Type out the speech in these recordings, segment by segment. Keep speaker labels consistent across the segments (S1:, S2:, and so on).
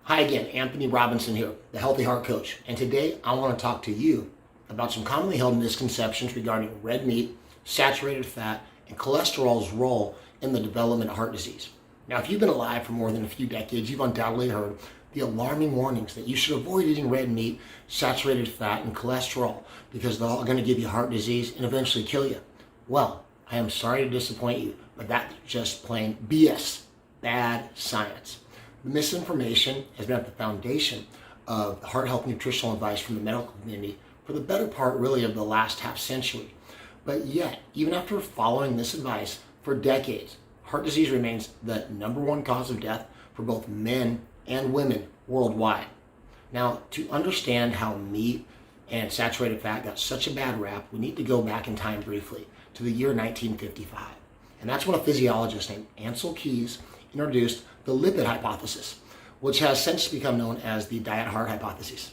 S1: Hi again, Anthony Robinson here, the Healthy Heart Coach, and today I want to talk to you about some commonly held misconceptions regarding red meat, saturated fat, and cholesterol's role in the development of heart disease. Now, if you've been alive for more than a few decades, you've undoubtedly heard the alarming warnings that you should avoid eating red meat, saturated fat, and cholesterol because they're all going to give you heart disease and eventually kill you. Well, I am sorry to disappoint you, but that's just plain BS, bad science. The misinformation has been at the foundation of heart health nutritional advice from the medical community for the better part really of the last half century. But yet, even after following this advice for decades, heart disease remains the #1 cause of death for both men and women worldwide. Now, to understand how meat and saturated fat got such a bad rap, we need to go back in time briefly to the year 1955. And that's when a physiologist named Ancel Keys introduced the lipid hypothesis, which has since become known as the diet heart hypothesis.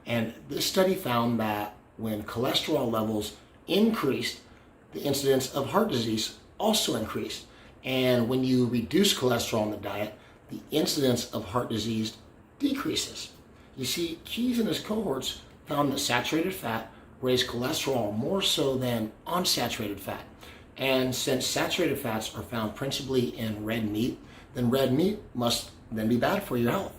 S1: And this study found that when cholesterol levels increased, the incidence of heart disease also increased. And when you reduce cholesterol in the diet, the incidence of heart disease decreases. You see, Keys and his cohorts found that saturated fat raised cholesterol more so than unsaturated fat. And since saturated fats are found principally in red meat, then red meat must then be bad for your health.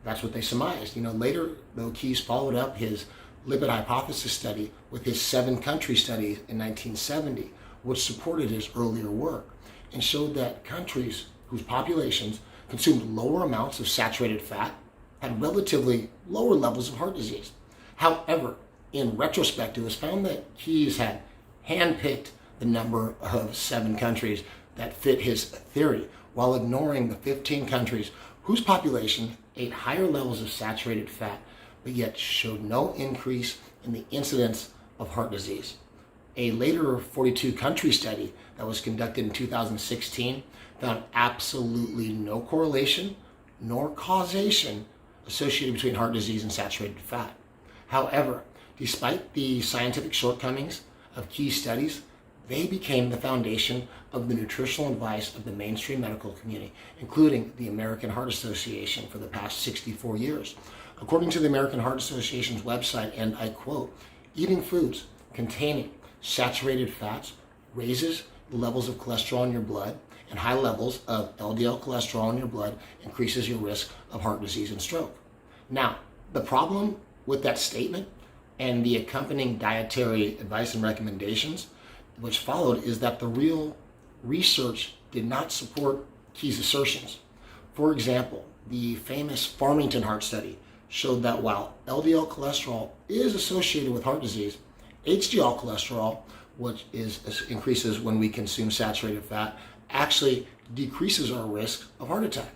S1: That's what they surmised. Later, though, Keys followed up his lipid hypothesis study with his 7-country study in 1970, which supported his earlier work and showed that countries whose populations consumed lower amounts of saturated fat had relatively lower levels of heart disease. However, in retrospect, it was found that Keys had handpicked the number of 7 countries that fit his theory, while ignoring the 15 countries whose population ate higher levels of saturated fat, but yet showed no increase in the incidence of heart disease. A later 42-country study that was conducted in 2016 found absolutely no correlation nor causation associated between heart disease and saturated fat. However, despite the scientific shortcomings of key studies, they became the foundation of the nutritional advice of the mainstream medical community, including the American Heart Association for the past 64 years. According to the American Heart Association's website, and I quote, "Eating foods containing saturated fats raises the levels of cholesterol in your blood, and high levels of LDL cholesterol in your blood increases your risk of heart disease and stroke." Now, the problem with that statement and the accompanying dietary advice and recommendations which followed is that the real research did not support Keys' assertions. For example, the famous Farmington Heart Study showed that while LDL cholesterol is associated with heart disease, HDL cholesterol, which increases when we consume saturated fat, actually decreases our risk of heart attack.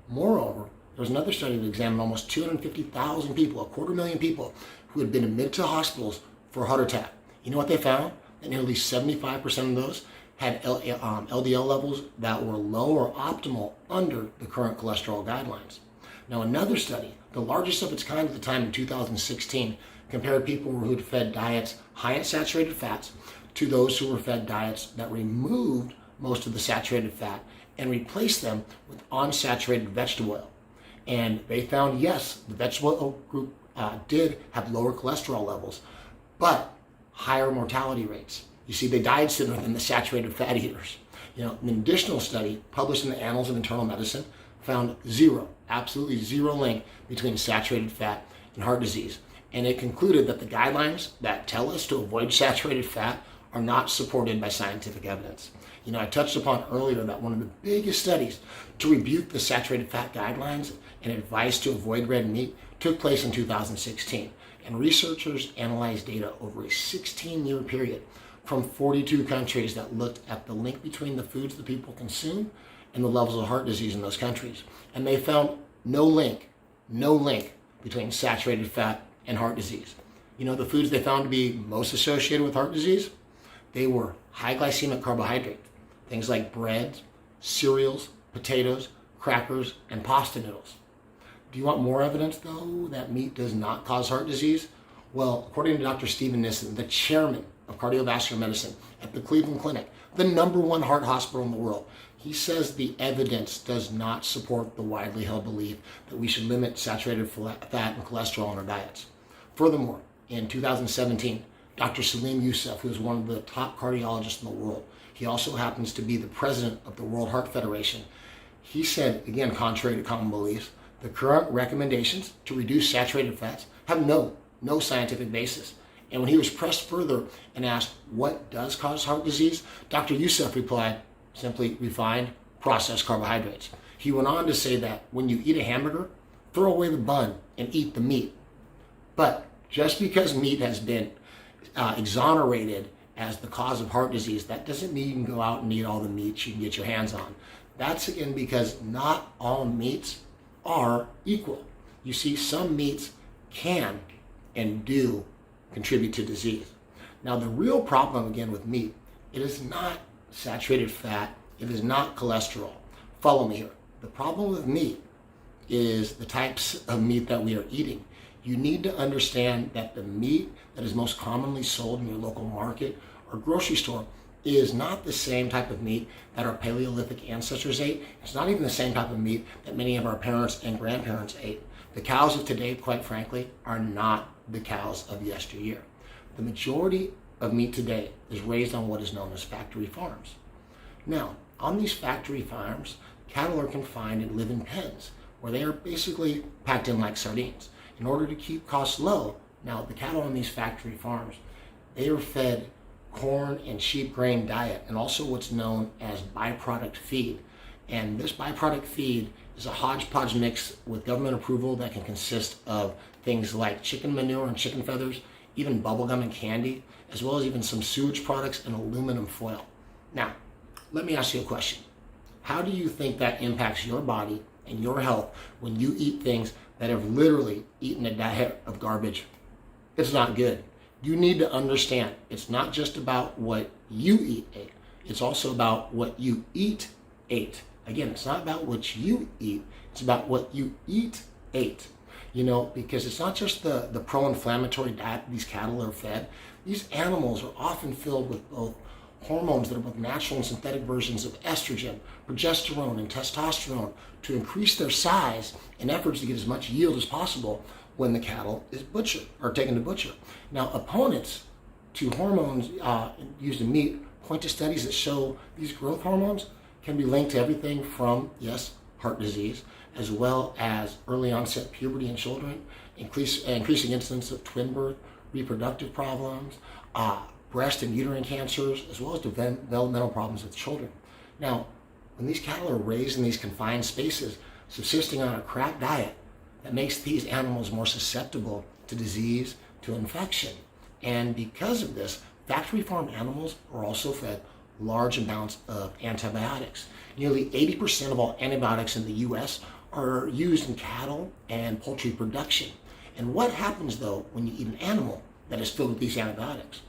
S1: Moreover, there was another study that examined almost 250,000 people, 250,000 people, who had been admitted to hospitals for a heart attack. You know what they found? That nearly 75% of those had LDL levels that were low or optimal under the current cholesterol guidelines. Now, another study, the largest of its kind at the time in 2016, compared people who had fed diets high in saturated fats to those who were fed diets that removed most of the saturated fat and replaced them with unsaturated vegetable oil. And they found, yes, the vegetable oil group did have lower cholesterol levels, but higher mortality rates. You see, they died sooner than the saturated fat eaters. An additional study published in the Annals of Internal Medicine found absolutely zero link between saturated fat and heart disease. And it concluded that the guidelines that tell us to avoid saturated fat are not supported by scientific evidence. I touched upon earlier that one of the biggest studies to rebuke the saturated fat guidelines and advice to avoid red meat took place in 2016. And researchers analyzed data over a 16-year period from 42 countries that looked at the link between the foods that people consume and the levels of heart disease in those countries. And they found no link between saturated fat and heart disease. The foods they found to be most associated with heart disease, they were high glycemic carbohydrate, things like bread, cereals, potatoes, crackers, and pasta noodles. Do you want more evidence, though, that meat does not cause heart disease? Well, according to Dr. Stephen Nissen, the chairman of cardiovascular medicine at the Cleveland Clinic, the #1 heart hospital in the world, He says the evidence does not support the widely held belief that we should limit saturated fat and cholesterol in our diets. Furthermore, in 2017, Dr. Salim Youssef, who is one of the top cardiologists in the world, he also happens to be the president of the World Heart Federation, he said, again, contrary to common beliefs, the current recommendations to reduce saturated fats have no scientific basis. And when he was pressed further and asked, what does cause heart disease? Dr. Youssef replied, simply refined, processed carbohydrates. He went on to say that when you eat a hamburger, throw away the bun and eat the meat. But just because meat has been exonerated as the cause of heart disease, that doesn't mean you can go out and eat all the meats you can get your hands on. That's again because not all meats are equal. You see, some meats can and do contribute to disease. Now, the real problem again with meat, it is not saturated fat, it is not cholesterol. Follow me here. The problem with meat is the types of meat that we are eating. You need to understand that the meat that is most commonly sold in your local market or grocery store is not the same type of meat that our Paleolithic ancestors ate. It's not even the same type of meat that many of our parents and grandparents ate. The cows of today, quite frankly, are not the cows of yesteryear. The majority of meat today is raised on what is known as factory farms. Now, on these factory farms, cattle are confined and live in pens where they are basically packed in like sardines. In order to keep costs low, now the cattle on these factory farms, they are fed corn and sheep grain diet and also what's known as byproduct feed. And this byproduct feed is a hodgepodge mix with government approval that can consist of things like chicken manure and chicken feathers, even bubblegum and candy, as well as even some sewage products and aluminum foil. Now, let me ask you a question. How do you think that impacts your body and your health when you eat things that have literally eaten a diet of garbage? It's not good. You need to understand it's not just about what you ate. It's also about what you ate. Again, it's not about what you eat. It's about what you ate. You know, because it's not just the pro-inflammatory diet these cattle are fed. These animals are often filled with both hormones that are both natural and synthetic versions of estrogen, progesterone, and testosterone to increase their size in efforts to get as much yield as possible when the cattle is butchered or taken to butcher. Now, opponents to hormones used in meat point to studies that show these growth hormones can be linked to everything from, yes, heart disease, as well as early onset puberty in children, increasing incidence of twin birth, reproductive problems, breast and uterine cancers, as well as developmental problems with children. Now, when these cattle are raised in these confined spaces, subsisting on a crap diet, that makes these animals more susceptible to disease, to infection. And because of this, factory farm animals are also fed large amounts of antibiotics. Nearly 80% of all antibiotics in the US are used in cattle and poultry production. And what happens though when you eat an animal that is filled with these antibiotics?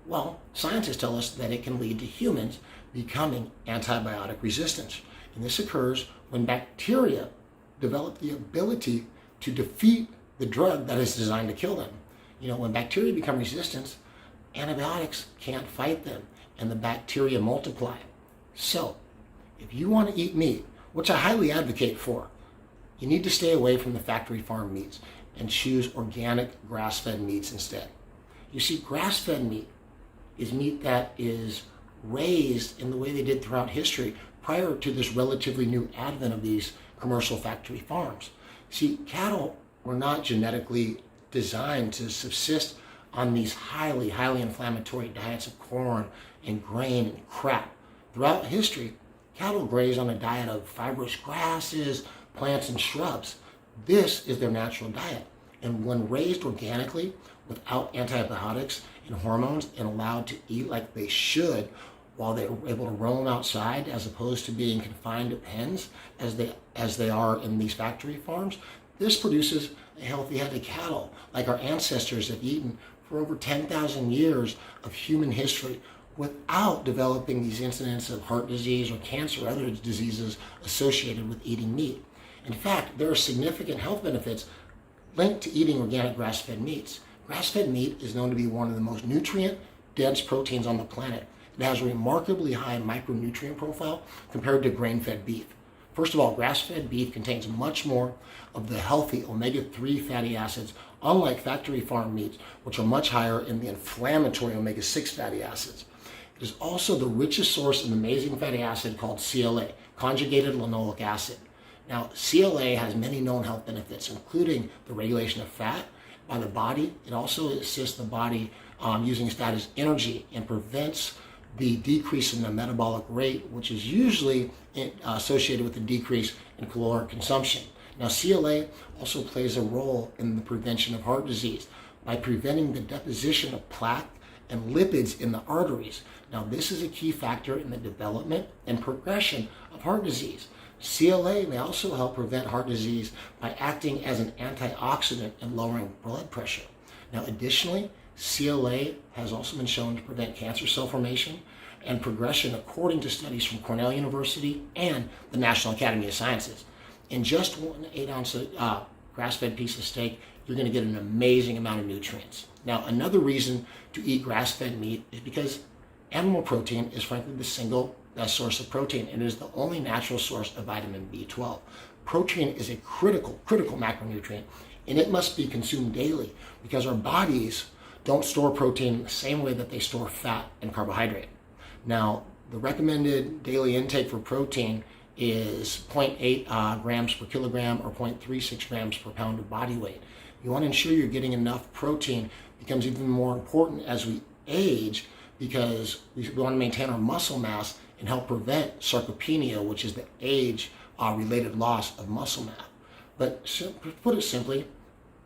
S1: Well, scientists tell us that it can lead to humans becoming antibiotic resistant. And this occurs when bacteria develop the ability to defeat the drug that is designed to kill them. You know, when bacteria become resistant, antibiotics can't fight them and the bacteria multiply. So, if you want to eat meat, which I highly advocate for, you need to stay away from the factory farm meats and choose organic grass-fed meats instead. You see, grass-fed meat is meat that is raised in the way they did throughout history prior to this relatively new advent of these commercial factory farms. See, cattle were not genetically designed to subsist on these highly inflammatory diets of corn and grain and crap. Throughout history, cattle graze on a diet of fibrous grasses, plants, and shrubs. This is their natural diet. And when raised organically, without antibiotics and hormones, and allowed to eat like they should, while they're able to roam outside as opposed to being confined to pens as they are in these factory farms, this produces a healthy head of cattle like our ancestors have eaten for over 10,000 years of human history without developing these incidents of heart disease or cancer or other diseases associated with eating meat. In fact, there are significant health benefits linked to eating organic grass-fed meats. Grass-fed meat is known to be one of the most nutrient-dense proteins on the planet, It has a remarkably high micronutrient profile compared to grain-fed beef. First of all, grass-fed beef contains much more of the healthy omega-3 fatty acids, unlike factory farm meats, which are much higher in the inflammatory omega-6 fatty acids. It is also the richest source of an amazing fatty acid called CLA, conjugated linoleic acid. Now, CLA has many known health benefits, including the regulation of fat by the body. It also assists the body using fat as energy and prevents the decrease in the metabolic rate, which is usually associated with the decrease in caloric consumption. Now, CLA also plays a role in the prevention of heart disease by preventing the deposition of plaque and lipids in the arteries. Now, this is a key factor in the development and progression of heart disease. CLA may also help prevent heart disease by acting as an antioxidant and lowering blood pressure. Now, additionally, CLA has also been shown to prevent cancer cell formation and progression according to studies from Cornell University and the National Academy of Sciences. In just 1 8-ounce grass-fed piece of steak, you're going to get an amazing amount of nutrients. Now, another reason to eat grass-fed meat is because animal protein is frankly the single best source of protein, and it is the only natural source of vitamin B12. Protein is a critical macronutrient, and it must be consumed daily because our bodies don't store protein the same way that they store fat and carbohydrate. Now, the recommended daily intake for protein is 0.8 grams per kilogram or 0.36 grams per pound of body weight. You want to ensure you're getting enough protein. It becomes even more important as we age because we want to maintain our muscle mass and help prevent sarcopenia, which is the age-related loss of muscle mass. But to put it simply,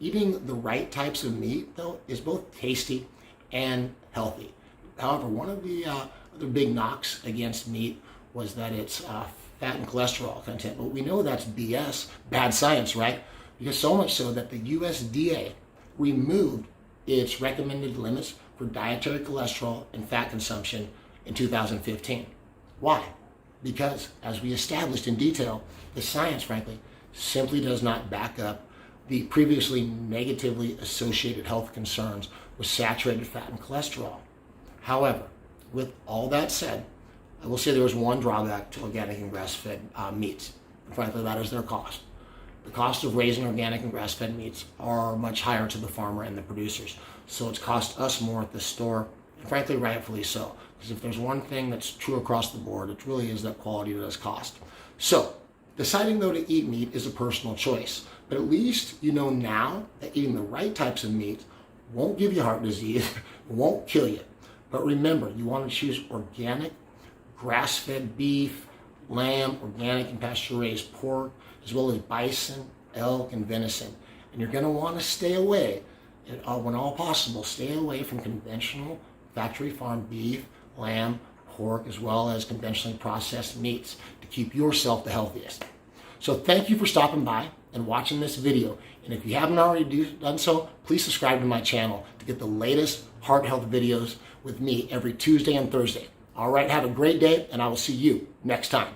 S1: eating the right types of meat, though, is both tasty and healthy. However, one of the other big knocks against meat was that it's fat and cholesterol content. But we know that's BS, bad science, right? Because so much so that the USDA removed its recommended limits for dietary cholesterol and fat consumption in 2015. Why? Because, as we established in detail, the science, frankly, simply does not back up the previously negatively associated health concerns with saturated fat and cholesterol. However, with all that said, I will say there is one drawback to organic and grass-fed meats. And frankly, that is their cost. The cost of raising organic and grass-fed meats are much higher to the farmer and the producers. So it's cost us more at the store, and frankly, rightfully so. Because if there's one thing that's true across the board, it really is that quality does cost. So, deciding though to eat meat is a personal choice. But at least you know now that eating the right types of meat won't give you heart disease, won't kill you. But remember, you want to choose organic, grass-fed beef, lamb, organic and pasture-raised pork, as well as bison, elk, and venison. And you're going to want to stay away, when all possible, stay away from conventional factory farm beef, lamb, pork, as well as conventionally processed meats to keep yourself the healthiest. So thank you for stopping by and watching this video. And if you haven't already done so, please subscribe to my channel to get the latest heart health videos with me every Tuesday and Thursday. All right, have a great day, and I will see you next time.